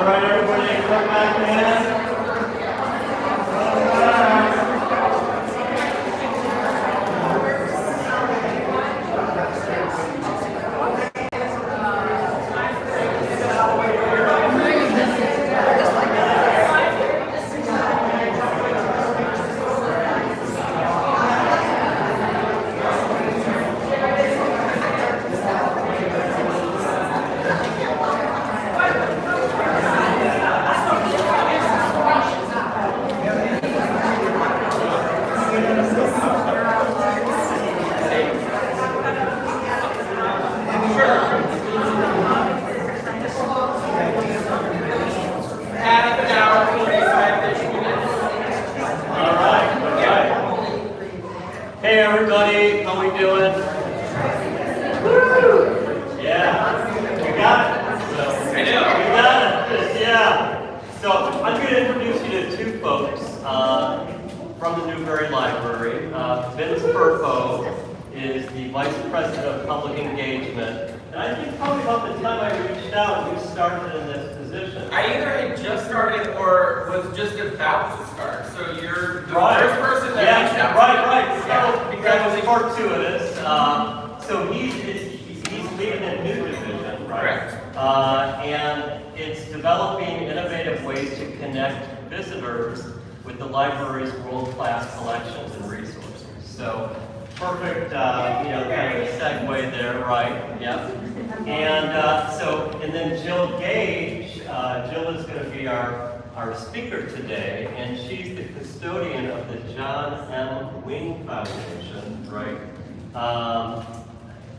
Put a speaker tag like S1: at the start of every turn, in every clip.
S1: right, everybody, come back in. Hey everybody, how we doing? Woo! Yeah, you got it. So, I know. You got it. Yeah. So I'm going to introduce you to two folks from the Newberry Library. Vince Burpo is the Vice President of Public Engagement. And I think probably about the time I reached out, you started in this position.
S2: I either had just started or was just about to start. So you're the first person that reached out.
S1: Right. So because it was fortuitous. So he's leading a new division, right?
S2: Correct.
S1: And it's developing innovative ways to connect visitors with the library's world-class collections and resources. So perfect, kind of segue there, right? Yep. And then Jill Gage. Jill is going to be our speaker today, and she's the custodian of the John M. Wing Foundation, right?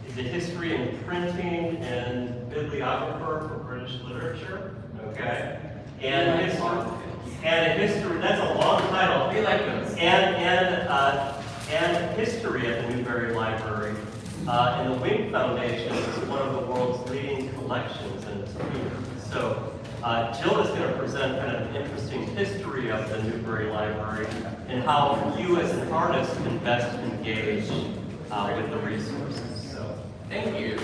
S1: Is a history and printing and bibliographer for British literature, okay? And a history, that's a long title.
S2: We like those.
S1: And history at the Newberry Library. And the Wing Foundation is one of the world's leading collections in its field. So Jill is going to present kind of an interesting history of the Newberry Library and how you as an artist can best engage with the resources. So,
S2: thank you.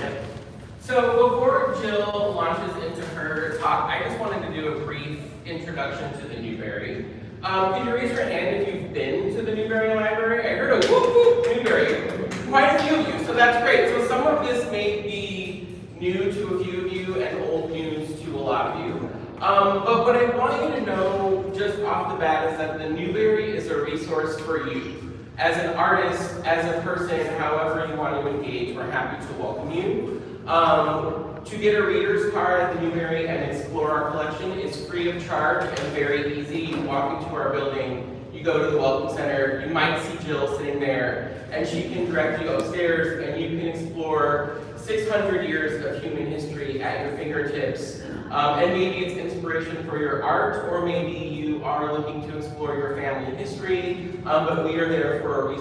S2: So before Jill launches into her talk, I just wanted to do a brief introduction to the Newberry. Can you raise your hand if you've been to the Newberry Library? I heard a whoop whoop Newberry. Quite a few of you, so that's great. So some of this may be new to a few of you and old news to a lot of you. But what I want you to know just off the bat is that the Newberry is a resource for you. As an artist, as a person, however you want to engage, we're happy to welcome you. To get a reader's card at the Newberry and explore our collection is free of charge and very easy. You walk into our building, you go to the Welcome Center, you might see Jill sitting there, and she can direct you upstairs, and you can explore 600 years of human history at your fingertips. And maybe it's inspiration for your art, or maybe you are looking to explore your family history, but we are there for a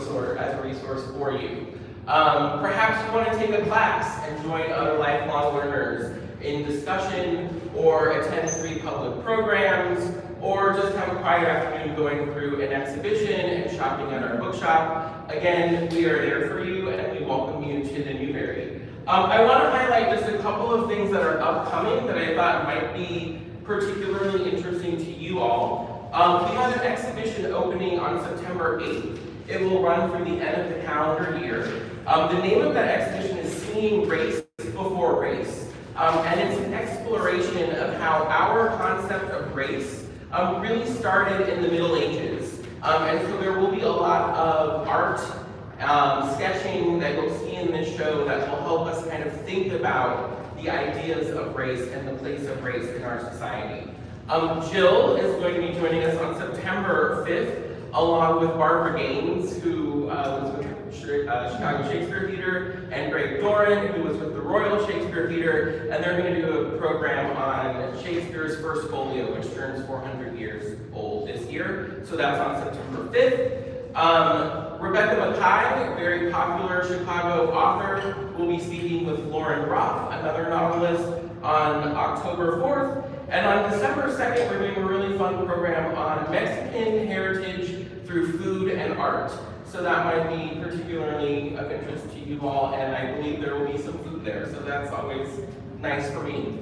S2: resource for you. Perhaps you want to take a class and join other lifelong learners in discussion, or attend free public programs, or just have a quiet afternoon going through an exhibition and shopping at our bookshop. Again, we are there for you, and we welcome you to the Newberry. I want to highlight just a couple of things that are upcoming that I thought might be particularly interesting to you all. We have an exhibition opening on September 8th. It will run through the end of the calendar year. The name of that exhibition is Seeing Race Before Race. And it's an exploration of how our concept of race really started in the Middle Ages. And so there will be a lot of art, sketching that you'll see in this show that will help us kind of think about the ideas of race and the place of race in our society. Jill is going to be joining us on September 5th, along with Barbara Gaines, who was with Chicago Shakespeare Theater, and Greg Doran, who was with the Royal Shakespeare Theater, and they're going to do a program on Shakespeare's first folio, which turns 400 years old this year. So that's on September 5th. Rebecca Mackay, very popular Chicago author, will be speaking with Lauren Roth, another novelist, on October 4th. And on December 2nd, we're doing a really fun program on Mexican heritage through food and art. So that might be particularly of interest to you all, and I believe there will be some food there, so that's always nice for me.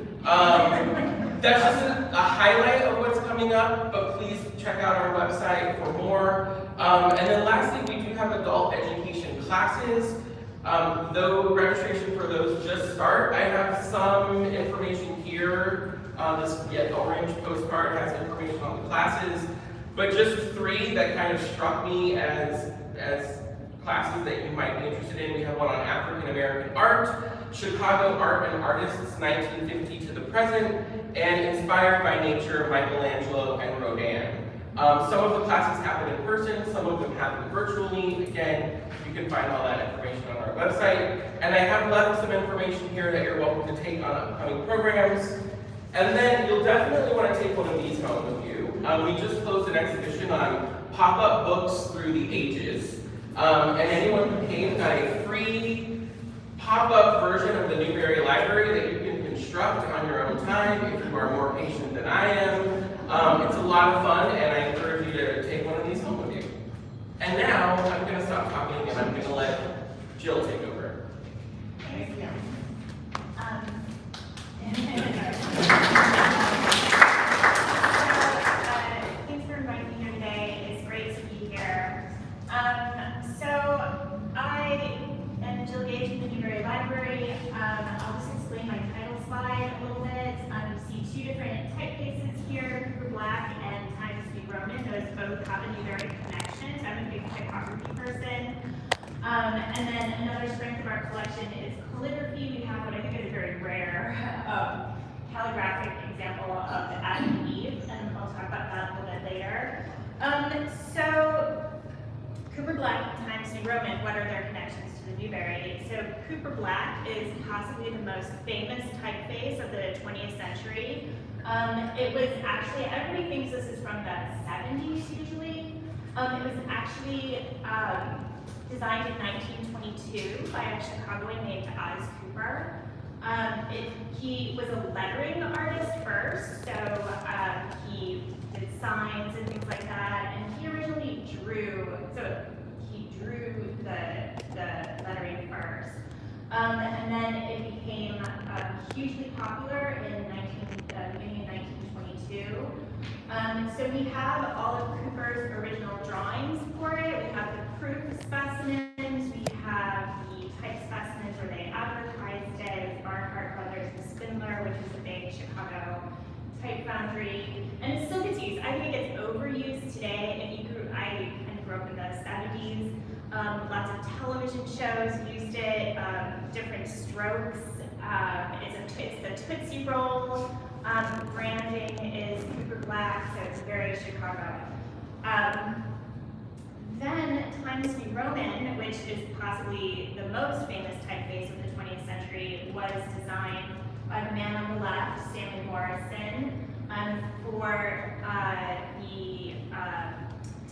S2: That's just a highlight of what's coming up, but please check out our website for more. And then lastly, we do have adult education classes. Though registration for those just start, I have some information here. This orange postcard has information on the classes, but just 3 that kind of struck me as classes that you might be interested in. We have one on African American art, Chicago art and artists 1950 to the present, and Inspired by Nature, Michelangelo and Rodin. Some of the classes happen in person, some of them happen virtually. Again, you can find all that information on our website. And I have left some information here that you're welcome to take on upcoming programs. And then you'll definitely want to take one of these home with you. We just closed an exhibition on pop-up books through the ages. And anyone who came got a free pop-up version of the Newberry Library that you can construct on your own time if you are more patient than I am. It's a lot of fun, and I encourage you to take one of these home with you. And now, I'm going to stop talking, and I'm going to let Jill take over.
S3: Thanks, Jill. Thanks for inviting me here today. It's great to be here. So I am Jill Gage from the Newberry Library. I'll just explain my title slide a little bit. You see 2 different typefaces here, Cooper Black and Times New Roman. Those both have a Newberry connection, so I'm a big typography person. And then another strength of our collection is calligraphy. We have what I think is a very rare calligraphic example of Adam and Eve, and I'll talk about that a little bit later. So Cooper Black and Times New Roman, what are their connections to the Newberry? So Cooper Black is possibly the most famous typeface of the 20th century. It was actually, everybody thinks this is from the 70s usually. It was actually designed in 1922 by a Chicagoan named Oz Cooper. He was a lettering artist first, so he did signs and things like that, and he originally drew the lettering first. And then it became hugely popular in beginning of 1922. So we have all of Cooper's original drawings for it. We have the proof specimens, we have the type specimens where they advertised it with Barnhart Brothers and Spindler, which is a big Chicago type foundry. And it still gets used. I think it gets overused today. I kind of grew up in the 70s. Lots of television shows used it, different strokes. It's the Tootsie Roll. Branding is Cooper Black, so it's very Chicago. Then Times New Roman, which is possibly the most famous typeface of the 20th century, was designed by the man on the left, Stanley Morrison, for the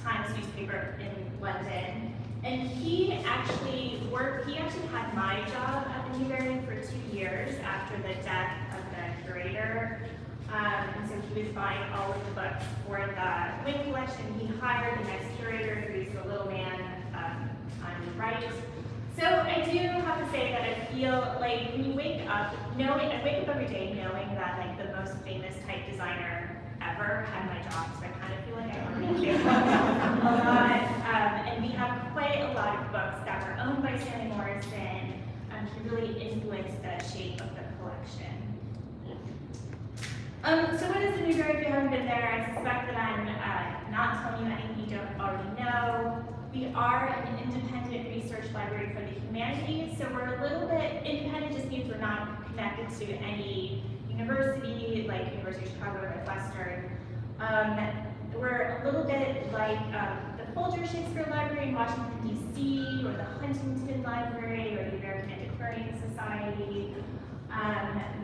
S3: Times newspaper in London. And he actually had my job at the Newberry for 2 years after the death of the curator. And so he was buying all of the books for the Wing collection. He hired the next curator, who's the little man on the right. So I do have to say that I feel like when you wake up, I wake up every day knowing that like the most famous type designer ever had my job, so I kind of feel like I already do a lot. And we have quite a lot of books that were owned by Stanley Morrison. He really influenced the shape of the collection. So what is the Newberry? If you haven't been there, I suspect that I'm not telling you anything you don't already know. We are an independent research library for the humanities, so we're a little bit independent, just means we're not connected to any university, like University of Chicago or Northwestern. We're a little bit like the Folger Shakespeare Library in Washington, D.C., or the Huntington Library, or the American Antiquarian Society.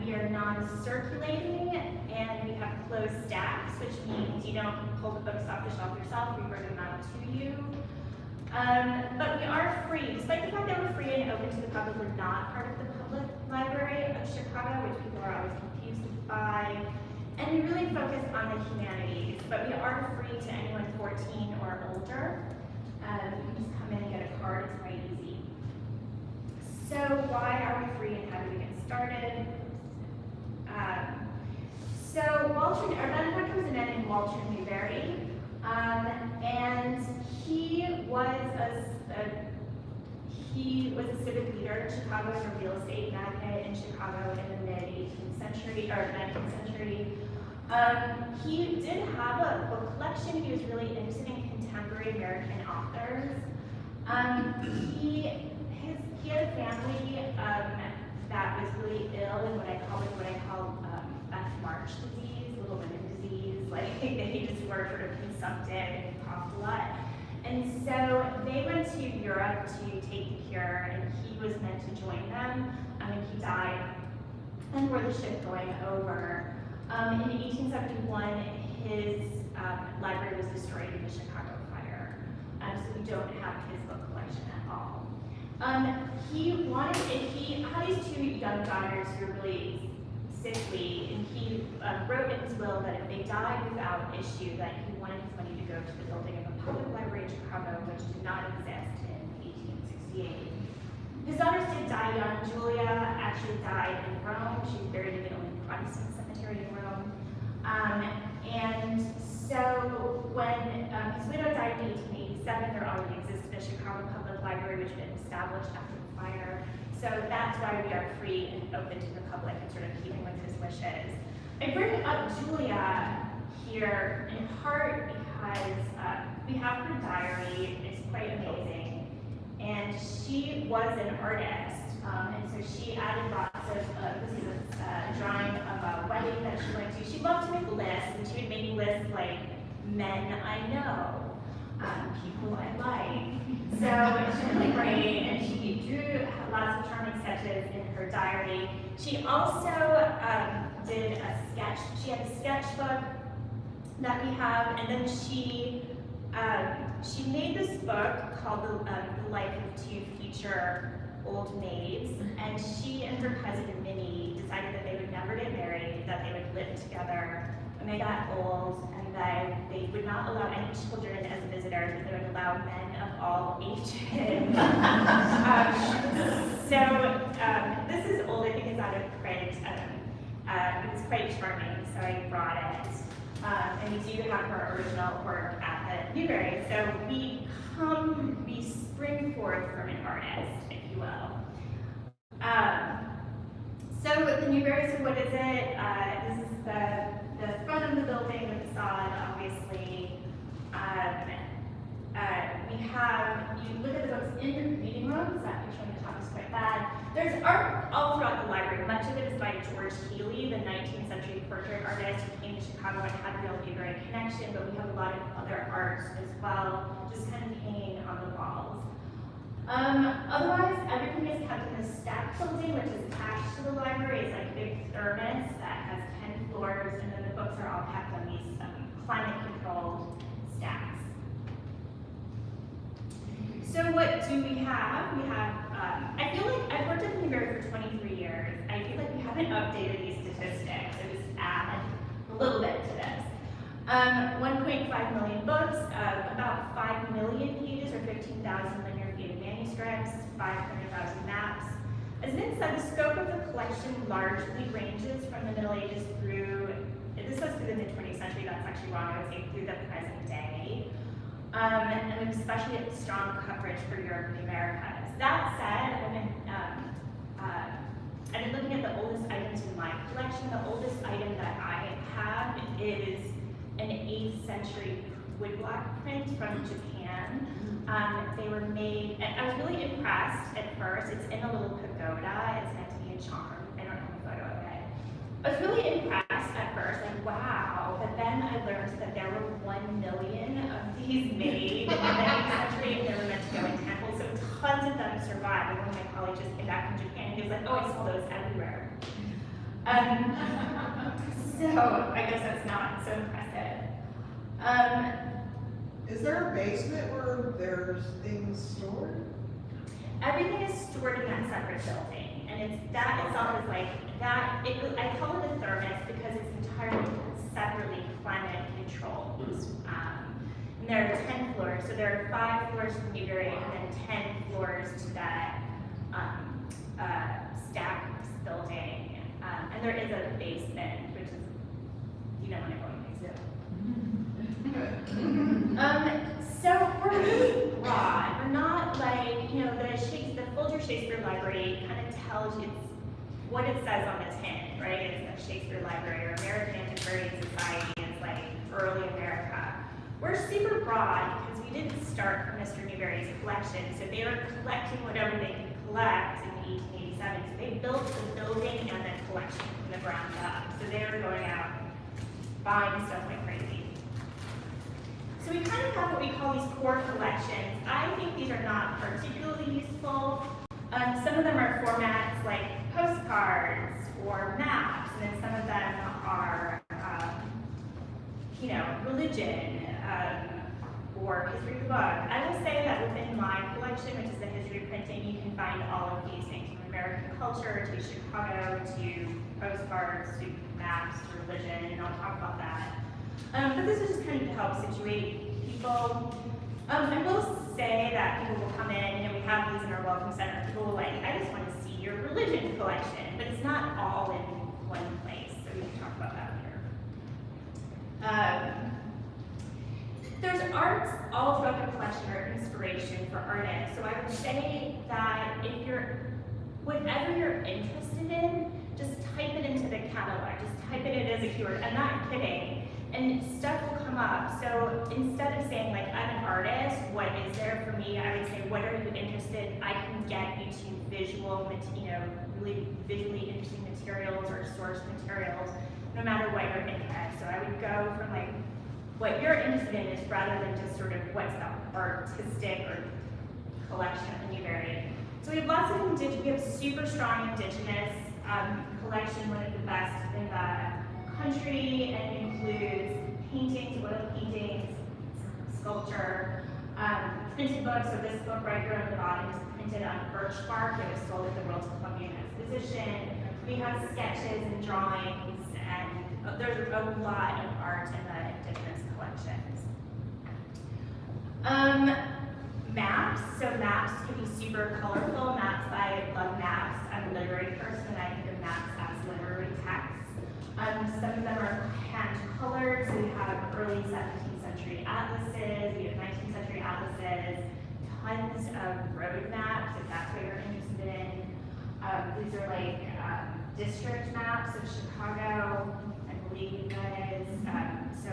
S3: We are non-circulating, and we have closed stacks, which means you don't pull the books off the shelf yourself, we bring them out to you. But we are free. Despite the fact that we're free and open to the public, we're not part of the public library of Chicago, which people are always confused by. And we really focus on the humanities, but we are free to anyone 14 or older. You can just come in and get a card, it's quite easy. So why are we free and how do we get started? So our benefactor was a man named Walter Newberry, and he was a civic leader in Chicago and a real estate magnate in Chicago in the mid-18th century, or 19th century. He did have a book collection. He was really interested in contemporary American authors. He had a family that was really ill in what I call Beth March disease, little women disease. Like they just were sort of consumptive and coughed a lot. And so they went to Europe to take the cure, and he was meant to join them, and he died and were the ship going over. In 1871, his library was destroyed in the Chicago fire, so we don't have his book collection at all. He had these two young daughters who were really sickly, and he wrote in his will that if they died without issue, that he wanted his money to go to the building of a public library in Chicago, which did not exist in 1868. His daughters did die young. Julia actually died in Rome. She was buried in the only Protestant cemetery in Rome. And so when his widow died in 1887, there already existed a Chicago Public Library, which had been established after the fire. So that's why we are free and open to the public and sort of keeping with his wishes. I bring up Julia here in part because we have her diary. It's quite amazing. And she was an artist. And so she added lots of, this is a drawing of a wedding that she went to. She loved to make lists, and she would make lists like men I know, people I like. So it's really great, and she drew lots of charming sketches in her diary. She also did a sketch. She had a sketchbook that we have, and then she made this book called The Life of Two Future Old Maids, and she and her cousin Minnie decided that they would never get married, that they would live together when they got old, and that they would not allow any children as visitors, but they would allow men of all ages. This is old, I think it's out of print. It was quite charming, so I brought it. And we do have her original work at the Newberry, so we spring forth from an artist, if you will. So with the Newberry, so what is it? This is the front of the building, the facade, obviously. You look at the books in your reading rooms, that picture on the top is quite bad. There's art all throughout the library. Much of it is by George Healy, the 19th century portrait artist who came to Chicago and had a real Newberry connection, but we have a lot of other art as well, just kind of hanging on the walls. Otherwise, everything is kept in the stack building, which is attached to the library. It's like a big thermos that has 10 floors, and then the books are all kept on these climate-controlled stacks. So what do we have? We have, I feel like I've worked at the Newberry for 23 years. I feel like we haven't updated these statistics. So just add a little bit to this. 1.5 million books, about 5 million pages or 15,000 linear feet of manuscripts, 500,000 maps. As Nick said, the scope of the collection largely ranges from the Middle Ages through, this was through the mid-20th century, that's actually wrong, I would say through the present day. And especially at strong coverage for Europe and the Americas. That said, I've been looking at the oldest items in my collection. The oldest item that I have is an 8th century woodblock print from Japan. They were made, and I was really impressed at first. It's in a little pagoda. It's meant to be a charm. I don't have a photo of it. I was really impressed at first, like wow, but then I learned that there were 1 million of these made in the 19th century, and they were meant to go in temples, so tons of them survived. One of my colleagues just came back from Japan, and he was like, oh, I saw those everywhere. So I guess that's not so impressive.
S4: Is there a basement where there's things stored?
S3: Everything is stored in that separate building, and it's that itself is like that. I call it a thermos because it's entirely separately climate controlled. And there are 10 floors, so there are 5 floors to Newberry, and then 10 floors to that stack building. And there is a basement, which is you don't want college, it's what it says on the tin, right? It's a Shakespeare Library or American Antiquarian Society. It's like early America. We're super broad because we didn't start from Mr. Newberry's collection, so they were collecting whatever they could collect in 1887. So they built the building and the collection from the ground up. So they were going out buying stuff like crazy. So we kind of have what we call these core collections. I think these are not particularly useful. Some of them are formats like postcards or maps, and then some of them are, religion or history of the book. I will say that within my collection, which is the history of printing, you can find all of these things, from American culture to Chicago to postcards to maps to religion, and I'll talk about that. But this is just kind of to help situate people. I will say that people will come in, we have these in our welcome center, people will like, I just want to see your religion collection, but it's not all in one place, so we can talk about that later. There's art all throughout the collection or inspiration for artists, so I would say that whatever you're interested in, just type it into the catalog, just type it in as a keyword. I'm not kidding. And stuff will come up. So instead of saying like, I'm an artist, what is there for me? I would say, what are you interested in? I can get you to really visually interesting materials or source materials, no matter what your interest. So I would go from like, what you're interested in is rather than just sort of what's the artistic or collection of the Newberry. So we have lots of indigenous, we have a super strong indigenous collection, one of the best in the country, and includes paintings, oil paintings, sculpture, printed books. So this book right here on the bottom is printed on birch bark. It was sold at the World's Columbian Exposition. We have sketches and drawings, and there's a lot of art in the indigenous collections. Maps. So maps can be super colorful. Maps, I love maps. I'm a literary person, and I think of maps as literary texts. Some of them are hand-colored, so we have early 17th century atlases, we have 19th century atlases, tons of road maps, if that's what you're interested in. These are like district maps of Chicago, I believe that is, so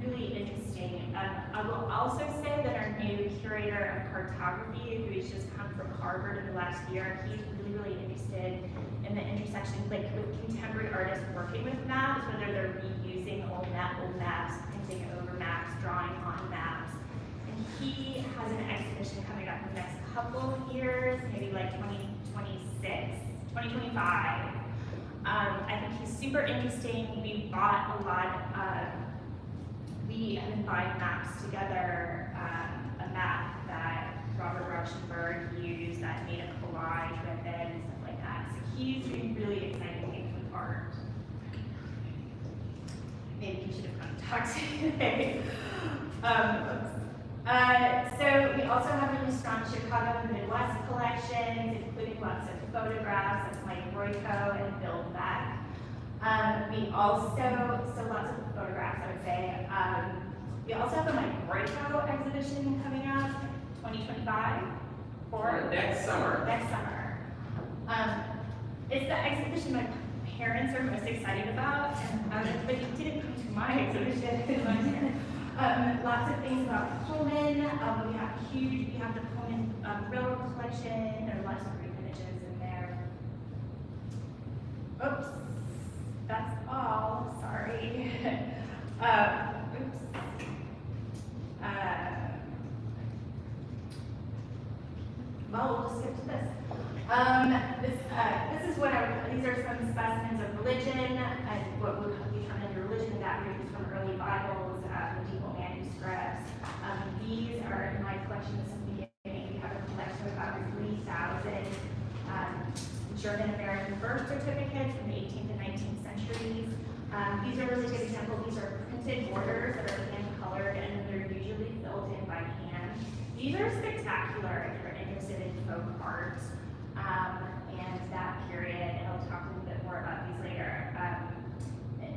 S3: really interesting. I will also say that our new curator of cartography, who has just come from Harvard in the last year, he's really interested in the intersection, like with contemporary artists working with maps, whether they're reusing old maps, printing over maps, drawing on maps. And he has an exhibition coming up in the next couple of years, maybe like 2026, 2025. I think he's super interesting. We bought a lot of, we have been buying maps together, a map that Robert Rauschenberg used that made a collage with it and stuff like that. So he's doing really exciting things with art. Maybe he should have come talk to you today. So we also have really strong Chicago and Midwest collections, including lots of photographs of Mike Royko and Bill Beck. We also, so lots of photographs, I would say. We also have a Mike Royko exhibition coming up, 2025.
S2: Next summer.
S3: Next summer. It's the exhibition my parents are most excited about, but you didn't come to my exhibition last year. Lots of things about Pullman. We have the Pullman railroad collection. There are lots of great images in there. Oops, that's all. Sorry. Oops. Well, we'll just skip to this. This is what these are some specimens of religion and what would be counted under religion, and that ranges from early Bibles, medieval manuscripts. These are in my collection since the beginning. We have a collection of about 3,000 German American birth certificates from the 18th and 19th centuries. These are really good examples. These are printed borders that are hand colored, and they're usually filled in by hand. These are spectacular if you're interested in folk art and that period, and I'll talk a little bit more about these later.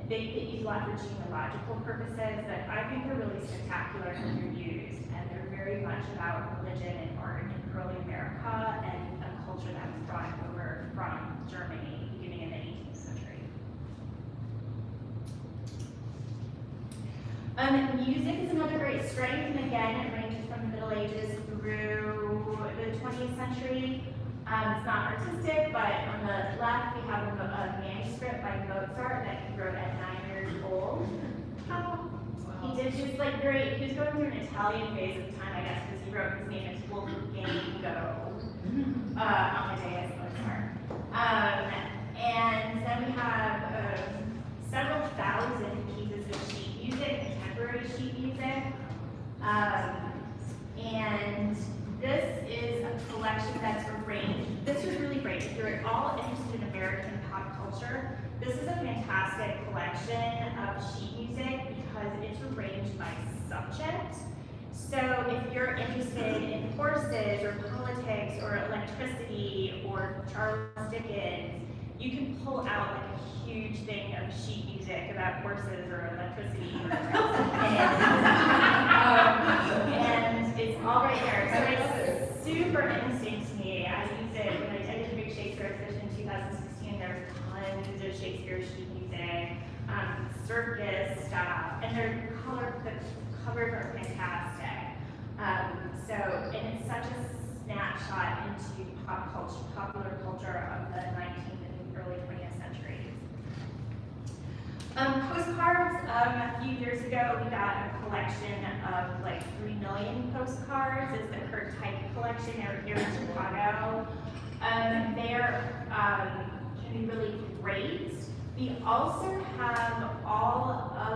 S3: They get used a lot for genealogical purposes, but I think they're really spectacular when they're used, and they're very much about religion and art in early America and a culture culture that was brought over from Germany beginning in the 18th century. Music is another great strength, and again, it ranges from the Middle Ages through the 20th century. It's not artistic, but on the left we have a manuscript by Mozart that he wrote at 9 years old. He did just like he was going through an Italian phase at the time, I guess, because he wrote his name as Wolfgang Amadeus Mozart. And then we have several thousand pieces of sheet music, contemporary sheet music. And this is a collection that's arranged. This was really great. If you're at all interested in American pop culture, this is a fantastic collection of sheet music because it's arranged by subject. So if you're interested in horses or politics or electricity or Charles Dickens, you can pull out like a huge thing of sheet music about horses or electricity or and it's all right there. So it's super interesting to me. I use it when I did the big Shakespeare exhibition in 2016. There's tons of Shakespeare sheet music, circus stuff, and the covers are fantastic. And it's such a snapshot into pop culture, popular culture of the 19th and early 20th centuries. Postcards, a few years ago, we got a collection of like 3 million postcards. It's the Kurt Type collection. They're here in Chicago. Can be really great. We also have all of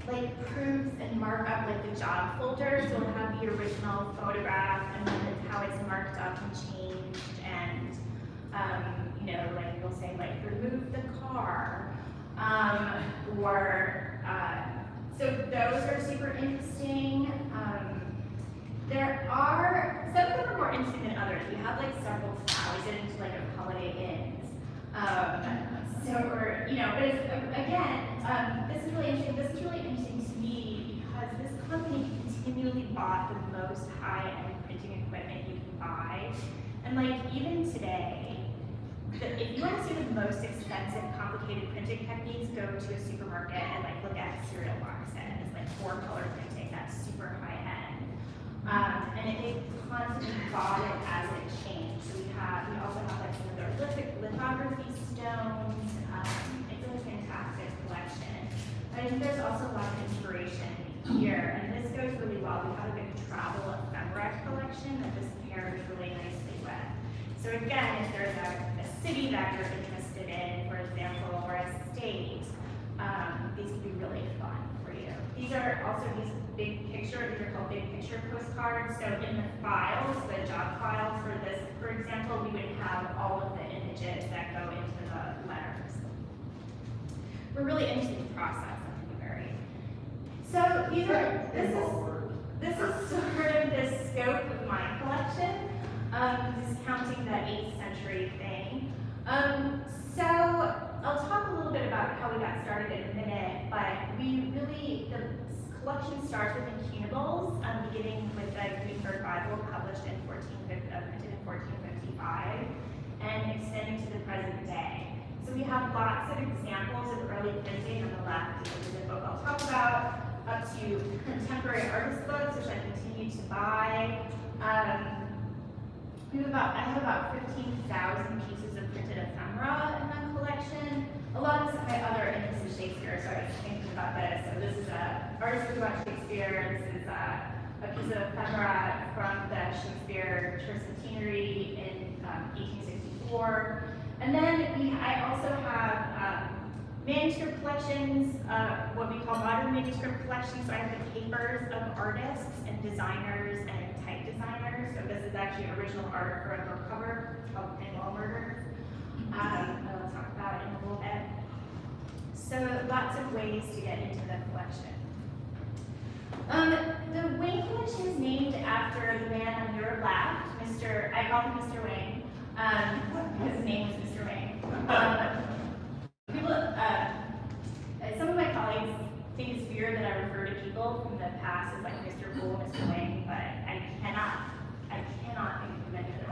S3: the proofs and markup, like the job folder. So we'll have the original photograph and then how it's marked up and changed, and we'll say remove the car, so those are super interesting. There are some of them are more interesting than others. We have several thousand of Holiday Inns. But it's, again, this is really interesting. This is really interesting to me because this company continually bought the most high-end printing equipment you can buy. And even today, if you want to see the most expensive, complicated printing techniques, go to a supermarket and look at cereal boxes, 4-color printing, that's super high-end. And they constantly bought it as it changed. So we also have some of their lithography stones. It's a fantastic collection. I think there's also a lot of inspiration here, and this goes really well. We have a big travel ephemera collection that this pairs really nicely with. So again, if there's a city that you're interested in, for example, or a state, these can be really fun for you. These are also these are called big picture postcards. So in the files, the job files for this, for example, we would have all of the images that go into the letters. We're really into the process of Newberry. So this is sort of the scope of my collection, discounting the 8th century thing. So I'll talk a little bit about how we got started in a minute, but the collection starts with incunables, beginning with the Gutenberg Bible published in printed in 1455, and extending to the present day. So we have lots of examples of early printing on the left, which is a book I'll talk about, up to contemporary artist books, which I continue to buy. I have about 15,000 pieces of printed ephemera in that collection. A lot of my other interests in Shakespeare, so I was thinking about this. So this is an artist book about Shakespeare. This is a piece of ephemera from the Shakespeare Tercentenary in 1864. And then I also have manuscript collections, what we call modern manuscript collections. So I have the papers of artists and designers and type designers. So this is actually original art for a book cover called Pinwall Murders. I'll talk about it in a little bit. So lots of ways to get into the collection. The Wayne collection is named after the man on your left, I call him Mr. Wayne. His name is Mr. Wayne. Some of my colleagues think it's weird that I refer to people from the past as Mr. Bull, Mr. Wayne, but I cannot think of any other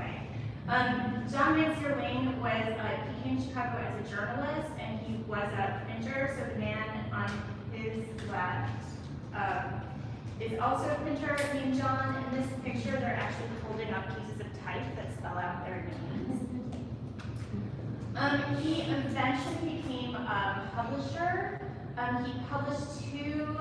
S3: John Mansfield Wayne he came to Chicago as a journalist, and he was a printer. So the man on his left is also a printer named John. In this picture, they're actually holding up pieces of type that spell out their names. He eventually became a publisher. He published two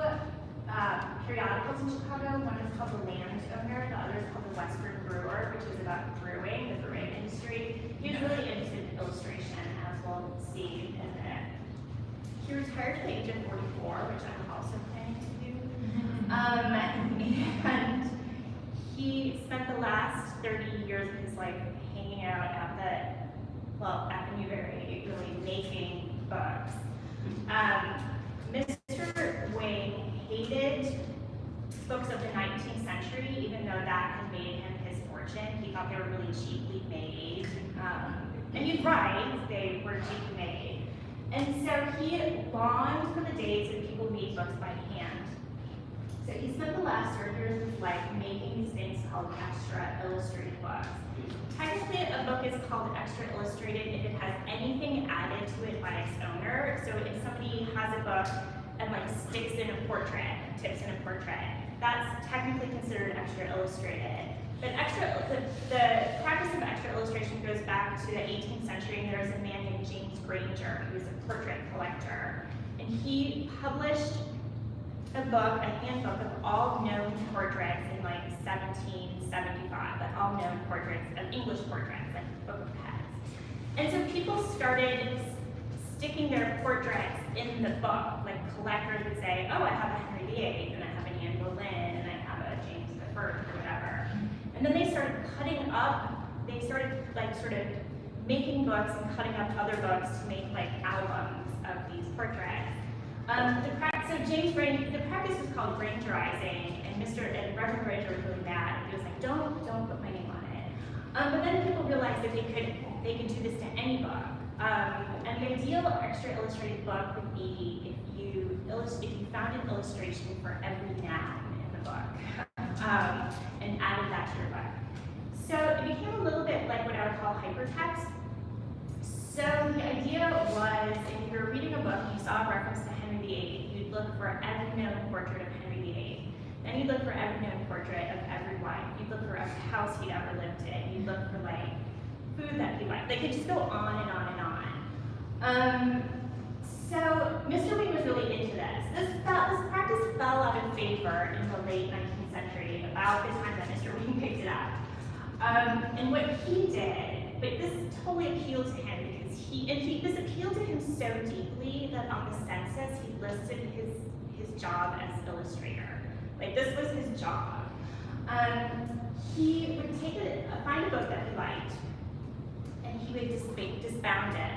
S3: periodicals in Chicago. One is called The Landowner, the other is called The Western Brewer, which is about brewing, the brewing industry. He was really interested in illustration, as we'll see in a minute. He retired at the age of 44, which I'm also planning to do. And he spent the last 30 years of his life hanging out at the Newberry, really making books. Mr. Wayne hated books of the 19th century, even though that had made him his fortune. He thought they were really cheaply made. And he's right, they were cheaply made. And so he longed for the days when people made books by hand. So he spent the last 30 years of his life making these things called extra illustrated books. Technically, a book is called extra illustrated if it has anything added to it by its owner. So if somebody has a book and sticks in a portrait, tips in a portrait, that's technically considered extra illustrated. But the practice of extra illustration goes back to the 18th century, and there was a man named James Granger who was a portrait collector. And he published a handbook of all known portraits in 1775, all known portraits of English portraits, like the Book of Pets. And so people started sticking their portraits in the book. Like collectors would say, oh, I have a Henry VIII, and I have an Anne Boleyn, and I have a James I, or whatever. And then they started sort of making books and cutting up other books to make albums of these portraits. So James Granger, the practice was called Grangerizing, and Reverend Granger was really mad. He was like, don't put my name on it. But then people realized that they could do this to any book. And the ideal extra illustrated book would be if you found an illustration for every noun in the book, and added that to your book. So it became a little bit like what I would call hypertext. So the idea was, if you were reading a book and you saw a reference to Henry VIII, you'd look for every known portrait of Henry VIII. Then you'd look for every known portrait of every wife. You'd look for every house he'd ever lived in. You'd look for food that he liked. They could just go on and on and on. So Mr. Wayne was really into this. This practice fell out of favor in the late 19th century, about the time that Mr. Wayne picked it up. And what he did, but this totally appealed to him because this appealed to him so deeply that on the census he listed his job as illustrator. This was his job. He would find a book that he liked, and he would disbind it,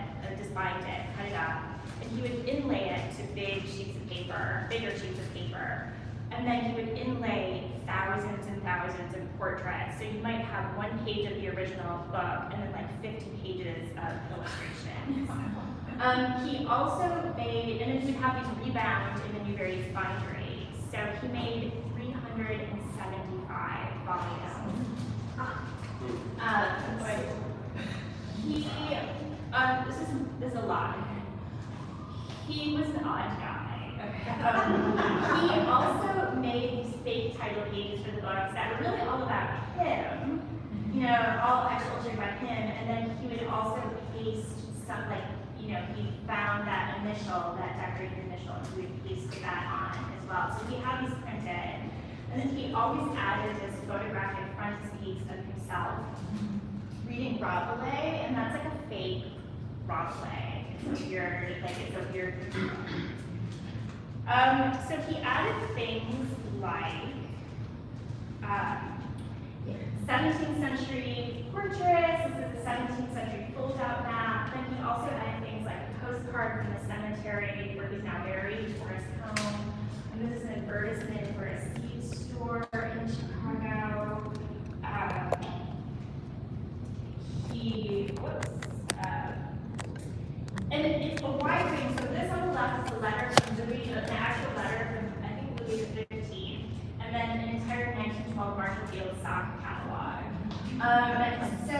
S3: cut it up, and he would inlay it to bigger sheets of paper, and then he would inlay thousands and thousands of portraits. So you might have one page of the original book and then 50 pages of illustration. He also made, and then he would have these rebound in the Newberry's bindery. So he made 375 volumes. This is a lot. He was an odd guy. He also made these fake title pages for the books that were really all about him, all extra illustrated by him, and then he would also paste some, he found that initial, that decorated initial, and he would paste that on as well. So he had these printed, and then he always added this photographic frontispiece of himself reading Rabelais, and that's a fake Rabelais. It's a weird. So he added things like 17th century portraits. This is a 17th century fold-out map. Then he also added things like a postcard from the cemetery where he's now buried, for his home. And this is an advertisement for a seed store in Chicago. And it's a wide range. So this on the left is a letter from Louis, an actual letter from, I think, Louis XV, and then an entire 1912 Marshall Field stock catalog. So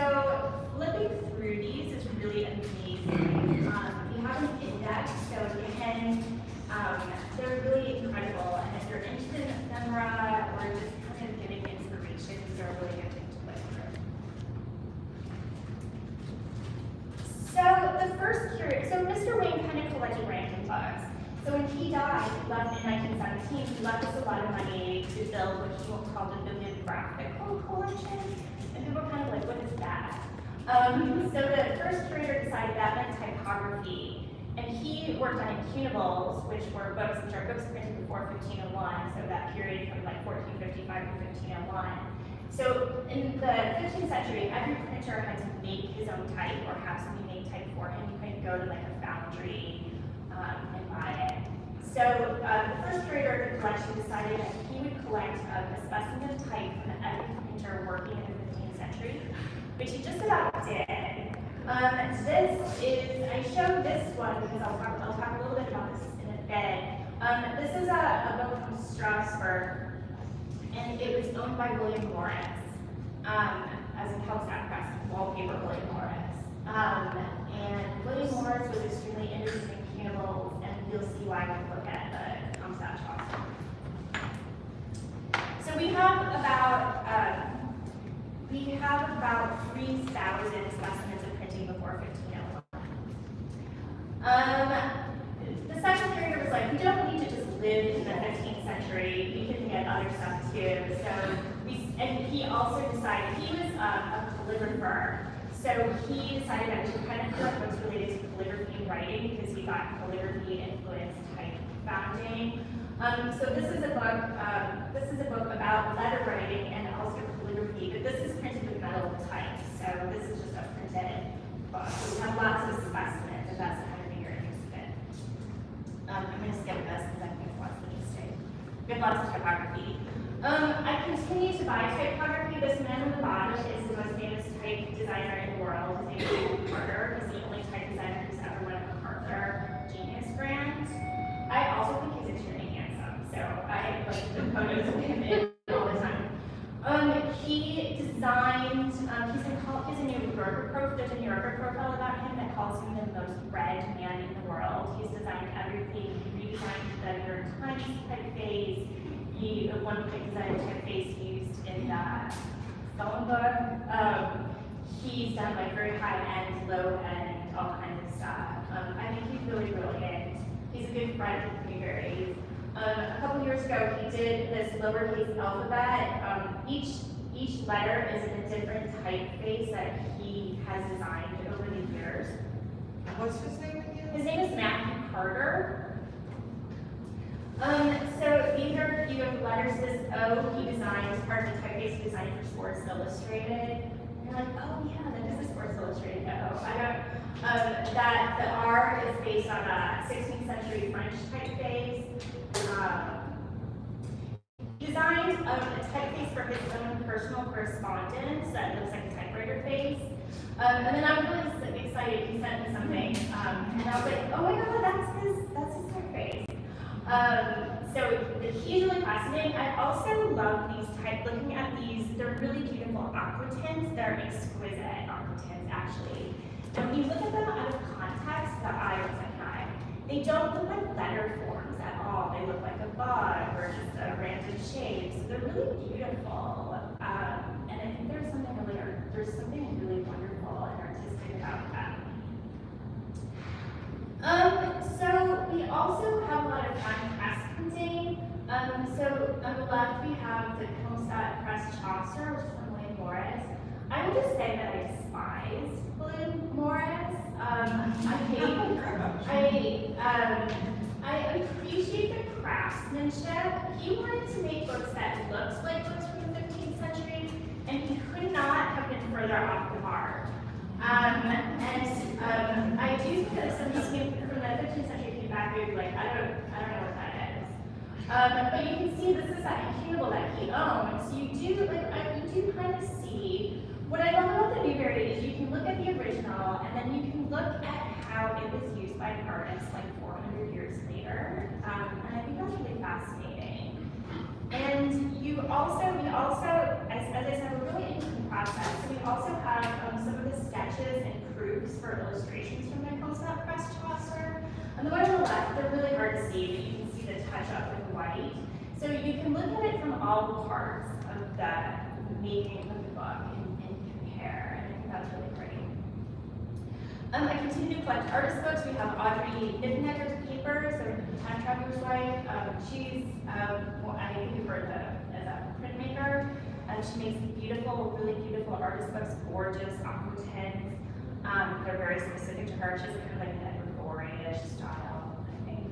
S3: he died, he left in 1917, he left us a lot of money to build what he called the bibliographical collection. And people were kind of like, what is that? So the first curator decided that meant typography. And he worked on incunables, which are books printed before 1501, so that period from like 1455 to 1501. So in the 15th century, every printer had to make his own type or have somebody make type for him. You couldn't go to like a foundry and buy it. So the first curator of the collection decided that he would collect a specimen of type from every printer working in the 15th century, which he just about did. I showed this one because I'll talk a little bit about this in a bit. This is a book from Strasbourg, and it was owned by William Morris, as in Hellstadt Press, wallpaper William Morris. And William Morris was extremely interested in cunables, and you'll see why when we look at the Hellstadt Chaucer. So we have about 3,000 specimens of printing before 1501. The second curator was like, we don't need to just live in the 15th century, we can get other stuff too. And he also decided, he was a calligrapher, so he decided that we should kind of collect books related to calligraphy and writing because he thought calligraphy influenced type founding. So this is a book about letter writing and also calligraphy, but this is printed with metal type, so this is just a printed book. So we have lots of specimens, if that's the kind of thing you're interested in. I'm going to skip this because I think it's less interesting. We have lots of typography. I continue to buy typography. This man on the bottom is the most famous type designer in the world. His name is Carter. He's the only type designer who's ever won a MacArthur Genius Grant. I also think he's extremely handsome, so I like the photos of him in all the time. He designed, he's a New Yorker profile. There's a New Yorker profile about him that calls him the most read man in the world. He's designed everything. He redesigned the New York Times typeface. He at one point designed a typeface used in the phone book. He's done like very high end, low end, all kinds of stuff. I think he's really brilliant. He's a good friend with Newberry. A couple years ago, he did this lowercase alphabet. Each letter is in a different typeface that he has designed over the years.
S4: What's his name again?
S3: His name is Matthew Carter. So these are, you have letters, this O he designed as part of the typeface he designed for Sports Illustrated. And you're like, oh yeah, that is a Sports Illustrated O. That the R is based on a 16th century French typeface. He designed a typeface for his own personal correspondence that looks like a typewriter face. And then I was really excited, he sent me something, and I was like, oh my god, that's his typeface. So he's really fascinating. I also love these looking at these, they're really beautiful aquatints. They're exquisite aquatints, actually. And when you look at them out of context, the eye looks like an eye. They don't look like letter forms at all. They look like a bug or just a random shape. So they're really beautiful. And I think there's something really wonderful and artistic about that. So we also have a lot of press printing. So on the left we have the Hellstadt Press Chaucer, which is from William Morris. I would just say that I despise William Morris. I appreciate the craftsmanship. He wanted to make books that looked like books from the 15th century, and he could not have been further off the mark. I do think that some people from the 15th century came back, they'd be like, I don't know what that is. But you can see this is that incunable that he owned. So you do kind of see. What I love about the Newberry is you can look at the original, and then you can look at how it was used by artists like 400 years later. And I think that's really fascinating. And we also, as I said, we're really into the process. So we also have some of the sketches and proofs for illustrations from the Hellstadt Press Chaucer. On the one on the left, they're really hard to see, but you can see the touch-up in white. So you can look at it from all parts of the making of the book and compare, and I think that's really great. I continue to collect artist books. We have Audrey Niffenegger's papers, so Time Traveler's Wife. She's, well, I think you've heard of as a printmaker. She makes beautiful, really beautiful artist books, gorgeous aqua tints. They're very specific to her. She's kind of like an Edward style, I think.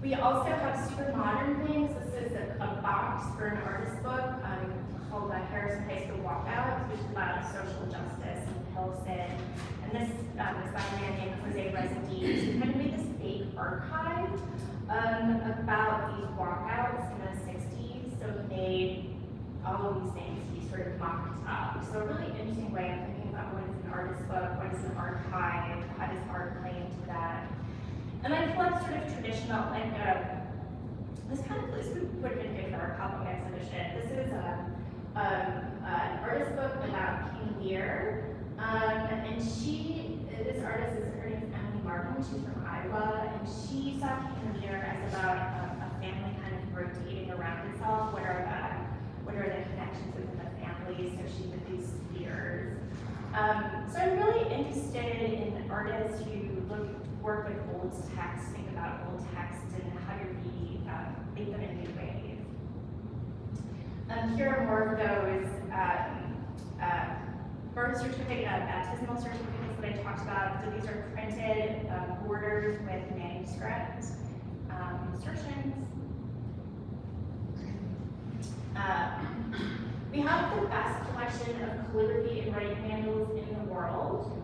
S3: We also have super modern things. This is a box for an artist book called Harrison High School Walkouts, which is about social justice in Pilsen. And this is by a man named Jose Residee. So we kind of made this fake archive about these walkouts in the 60s. So he made all of these things he sort of mocked up. So a really interesting way of thinking about what is an artist book, what is an archive, how does art play into that. And I collect sort of traditional, like, this would have been good for our pop-up exhibition. This is an artist book about King Lear. And this artist her name is Stanley Morrison. She's from Iowa, and she saw King Lear as about a family kind of rotating around itself. What are the connections within the family? So she did these spheres. So I'm really interested in artists who work with old texts, think about old texts and how to make them in new ways. Here are more of those birth certificate, baptismal certificates that I talked about. So these are printed borders with manuscript insertions. We have the best collection of calligraphy and writing manuals in the world.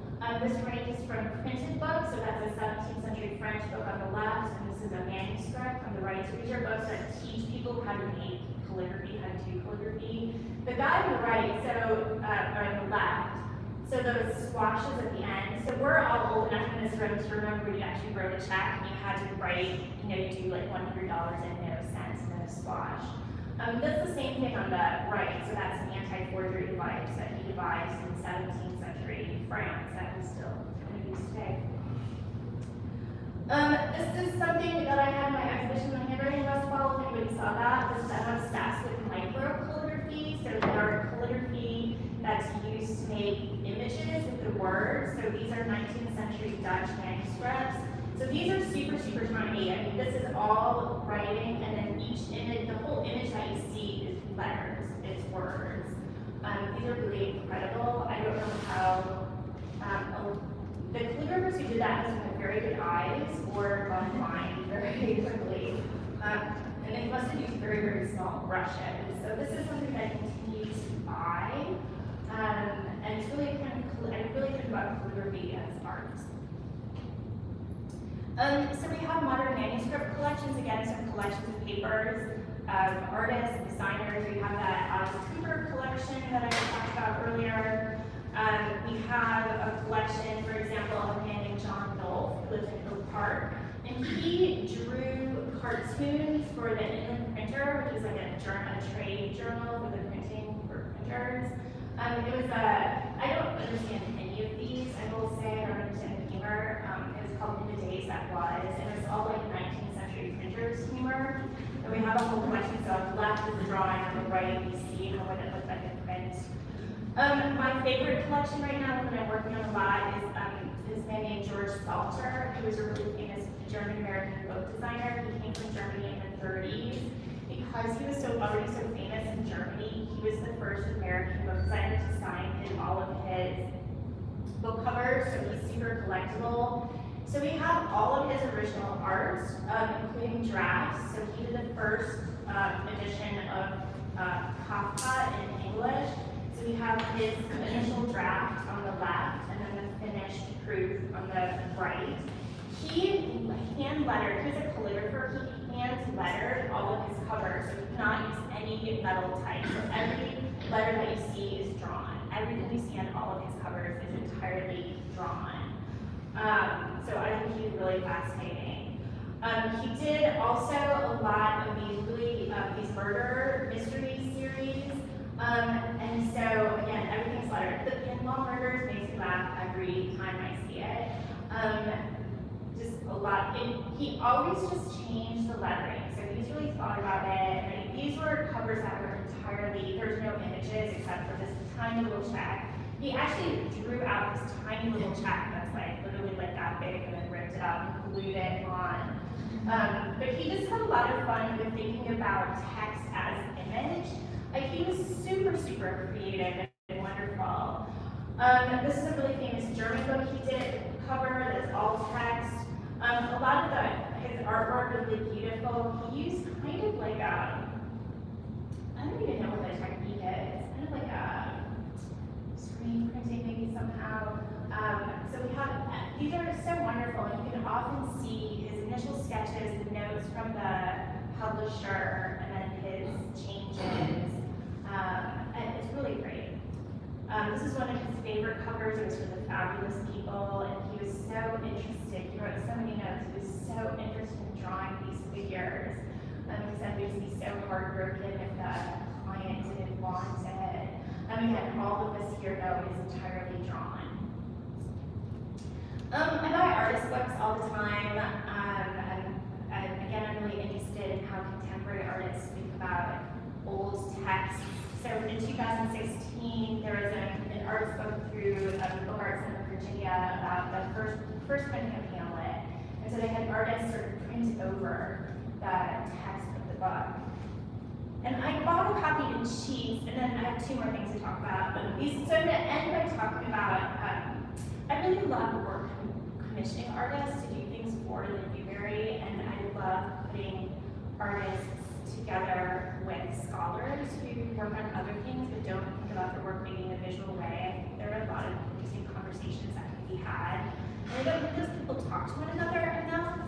S3: This ranges from printed books, so that's a 17th century French book on the left, and this is a manuscript on the right. So these are books that teach people how to make calligraphy, how to do calligraphy. The guy on the right, or on the left, so those swashes at the end. So we're all old enough in this room to remember when you actually wrote a check and you had to write, you do like $100 and no cents and then a swash. That's the same thing on the right, so that's an anti-forgery device that he devised in 17th century France that we still kind of use today. This is something that I had in my exhibition on handwriting festival, if anybody saw that. I'm obsessed with microcalligraphy, so there are calligraphy that's used to make images with the words. So these are 19th century Dutch manuscripts. So these are super, super tiny. I mean, this is all writing, and then each image, the whole image that you see is letters, it's words. These are really incredible. I don't know how, the calligraphers who did that must have had very good eyes or gone blind very quickly. And they must have used very, very small brushes. So this is something that I continue to buy. And it's really kind of, I really think about calligraphy as art. So we have modern manuscript collections, again, some collections of papers, artists, designers. We have that Alice Cooper collection that I talked about earlier. We have a collection, for example, of a man named John Dolph, who lives in Oak Park, and he drew cartoons for the Inland Printer, which is like a trade journal for the printing for printers. It was I don't understand any of these, I will say, I don't understand the humor. It was called In the Days That Was, and it was all like 19th century printers humor. And we have a whole collection, so on the left is the drawing, on the right you see what it looked like in print. My favorite collection right now that I'm working on a lot is this man named George Salter, who was a really famous German-American book designer. He came from Germany in the 30s. Because he was already so famous in Germany, he was the first American book designer to sign in all of his book covers, so he's super collectible. So we have all of his original art, including drafts. So he did the first edition of CAVA in English. So we have his initial draft on the left, and then the finished proof on the right. He hand-lettered, he was a calligrapher, he hand-lettered all of his covers, so he did not use any metal type. So every letter that you see is drawn. Everything you see on all of his covers is entirely drawn. So I think he's really fascinating. He did also a lot of these murder mystery series. And so again, everything's lettered. The Pinball Murders makes me laugh every time I see it. Just a lot. He always just changed the lettering, so he's really thought about it. And these were covers that were entirely, there's no images except for this tiny little check. He actually drew out this tiny little check that's like literally like that big and then ripped printed out and glued it on. But he just had a lot of fun with thinking about text as image. Like, he was super, super creative and wonderful. This is a really famous German book he did cover that's all text. A lot of his artwork is really beautiful. He used kind of like a, I don't even know what the technique is, kind of like a screen printing maybe somehow. So we have, these are so wonderful, and you can often see his initial sketches, the notes from the publisher, and then his changes. And it's really great. This is one of his favorite covers. It was for the Fabulous People, and he was so interested. He wrote so many notes. He was so interested in drawing these figures. He said we'd be so heartbroken if the client didn't want it. Again, all of this here, though, is entirely drawn. I buy artist books all the time. Again, I'm really interested in how contemporary artists think about old texts. So in 2016, there was an artist book through Book Arts in Virginia about the first printing of Hamlet. And so they had artists sort of print over the text of the book. And I bought a copy in sheets, and then I have two more things to talk about. So I'm going to end by talking about, I really love work commissioning artists to do things for the Newberry, and I love putting artists together with scholars who work on other things but don't think about their work maybe in a visual way. I think there are a lot of interesting conversations that can be had. And I don't think those people talk to one another enough.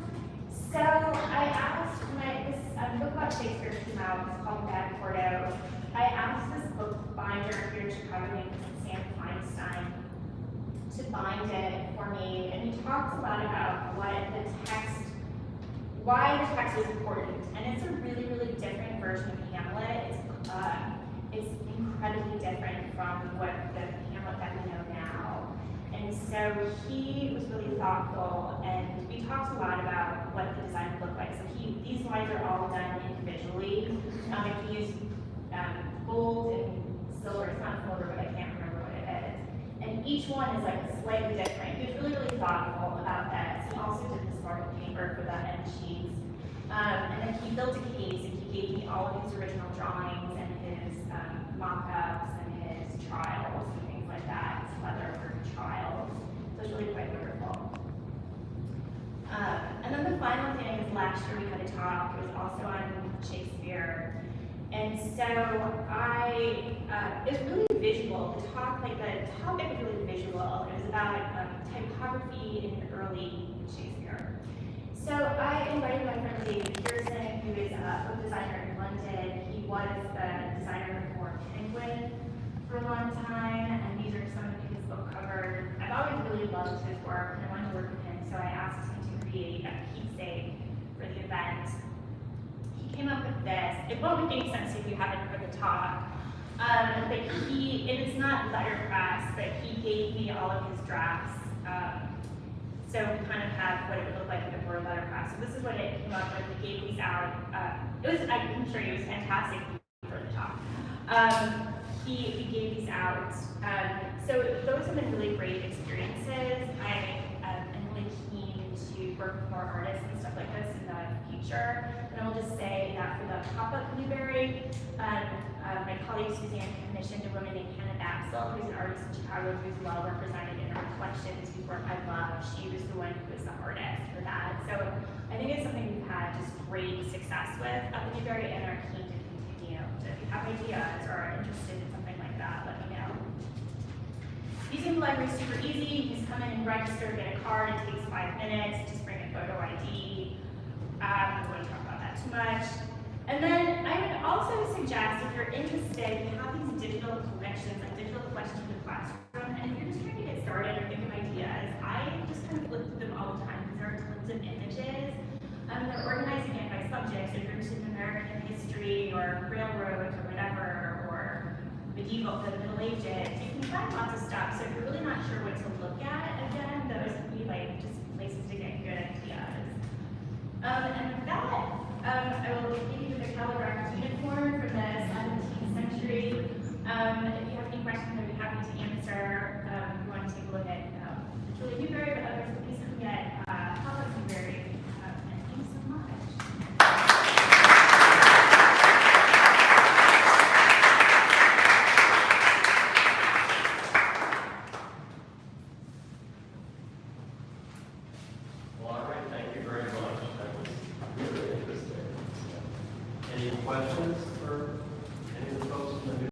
S3: So I asked, when this book about Shakespeare came out, it's called Bad Quarto. I asked this book binder here in Chicago named Sam Feinstein to bind it for me, and he talks a lot about why the text was important, and it's a really, really different version of Hamlet. It's incredibly different from what the Hamlet that we know now, and so he was really thoughtful, and we talked a lot about what the design would look like. So these lines are all done individually. He used gold and silver. It's not silver, but I can't remember what it is. And each one is like slightly different. He was really, really thoughtful about that. He also did this marble paper for the end sheets. And then he built a case, and he gave me all of his original drawings and his mock-ups and his trials and things like that, his leather trials. So it's really quite wonderful. And then the final thing is last year we had a talk. It was also on Shakespeare. And so it was really visual. The topic was really visual. It was about typography in early Shakespeare. So I invited my friend David Pearson, who is a book designer in London. He was the designer for Penguin for a long time, and these are some of his book covers. I've always really loved his work, and I wanted to work with him, so I asked him to create a keepsake for the event. He came up with this. It won't make any sense if you haven't heard the talk, but it's not letterpress, but he gave me all of his drafts. So we kind of have what it would look like if it were letterpress. So this is what it came up with. He gave these out. I can show you, it was fantastic for the talk. He gave these out. So those have been really great experiences. I am really keen to work with more artists and stuff like this in the future. And I will just say that for the pop-up Newberry, my colleague Suzanne commissioned a woman named Hannah Baxel, who's an artist in Chicago who's well represented in our collections, whose work I love. She was the one who was the artist for that. So I think it's something we've had just great success with at the Newberry and are keen to continue. So if you have ideas or are interested in something like that, let me know. Using the library is super easy. You just come in and register, get a card. It takes 5 minutes. Just bring a photo ID. I don't want to talk about that too much. And then I would also suggest, if you're interested, we have these digital collections, like digital collections in the classroom, and if you're just trying to get started or think of ideas, I just kind of look through them all the time because there are tons of images. They're organized again by subjects. If you're interested in American history or railroads or whatever, or medieval, the Middle Ages, you can find lots of stuff. So if you're really not sure what to look at, again, those would be like just places to get good ideas. And with that, I will give you the calligraphic uniform from the 17th century. If you have any questions, I'd be happy to answer. If you want to take a look at it's really Newberry, but others, please come get
S1: Any questions for